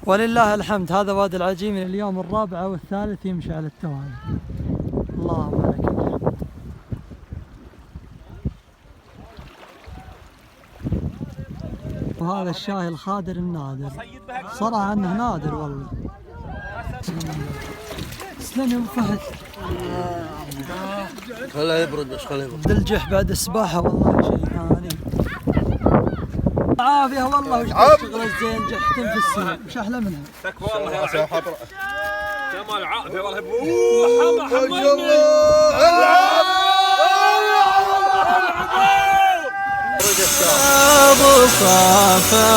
ولله الحمد. هذا وادي العجيم من اليوم الرابع أو الثالث يمشي على التوالي. اللهم لك الحمد. وهذا الشاي الخادر النادر، صراحة انه نادر والله. تسلم يا ابو فهد. خليه يبرد بس، خليه يبرد. الجح بعد السباحة والله شيء ثاني. عافية والله. وش تشتغل الزين جحتم في السنة، وش احلى منها؟ تكفى والله يا حضرة. جمال عافية والله. ما شاء الله. صافى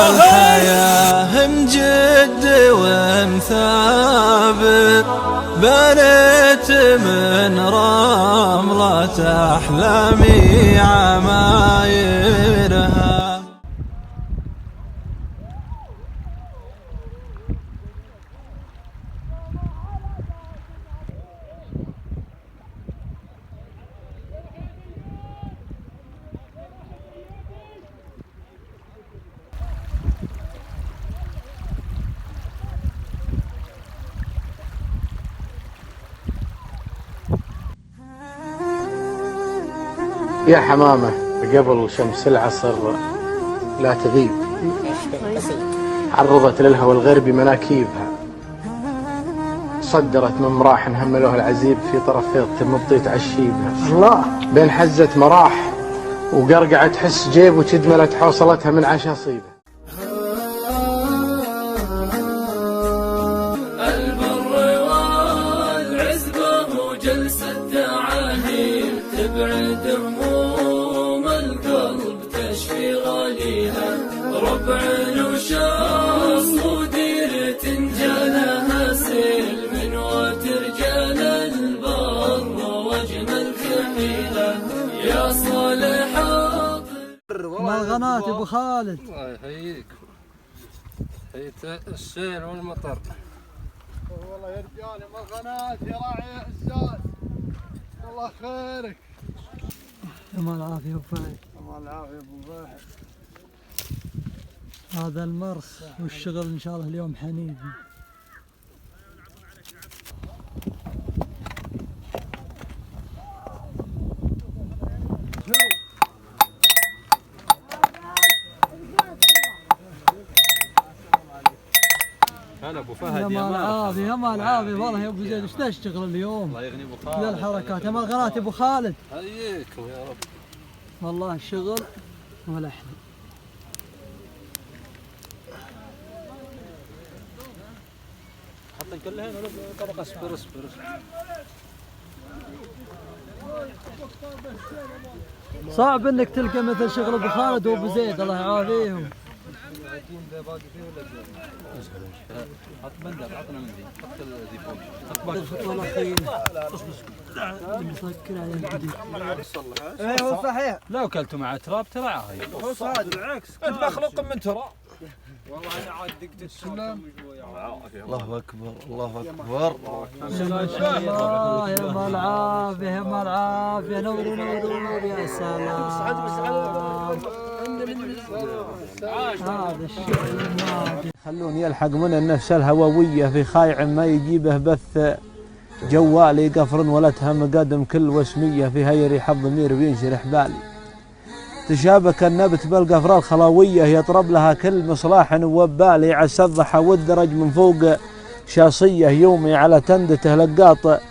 الحياة مجد ومثابت، بنيت من رملة أحلامي عمايرها. يا حمامة قبل شمس العصر لا تغيب، عرضت للهوى الغربي مناكيبها، صدرت من مراح هملوها العزيب في طرفيط مبطيت عشيبها. الله بين حزة مراح وقرقعة تحس جيب وتدملت حوصلتها من عشاصيبها. البر والعزبة وجلسة تعاهيل تبعد هموم القلب تشفي غاليها، ربع وشاص وديرة جالها سلم وترجال البر واجمل كحيلة يا صالح. مرغنات ابو خالد. الله يحييك. حيت السيل والمطر. والله يا رجال مرغنات يا راعي عزاز، الله خيرك. يا العافية ابو فهد. الله العافية ابو فهد. هذا المرخ والشغل ان شاء الله اليوم حنيفي. هلا ابو فهد. يا مال العافية يا مال العافية والله يا ابو زيد. وش تشتغل اليوم؟ الله يغني ابو خالد. ذا الحركات يا مرغنات ابو خالد. حييكم يا رب. والله الشغل ولا احلى. حط كلها هنا طبقة. اصبر اصبر. صعب انك تلقى مثل شغل ابو خالد وابو زيد الله يعافيهم. حط بندر، عطنا منديل، حط الزيفون. الخطوة الأخيرة مسكر على الجديد. ايوه صحيح. لو اكلتوا مع تراب ترى عاهي. بالعكس انت مخلوق من تراب. والله انا عاد دقت السلام. الله أكبر الله أكبر. ما شاء الله يا مال العافية يا مال العافية. نور نور نور يا سلام. هذا الشغل النادر. خلوني يلحق من النفس الهووية في خايع ما يجيبه بث جوالي قفر ولا تهم قدم كل وسمية في هيري حظ ضمير بينشرح بالي. تشابك النبت بالقفر الخلاوية يطرب لها كل مصلاح وبالي، عسى الضحى والدرج من فوق شاصية يومي على تندته لقاط.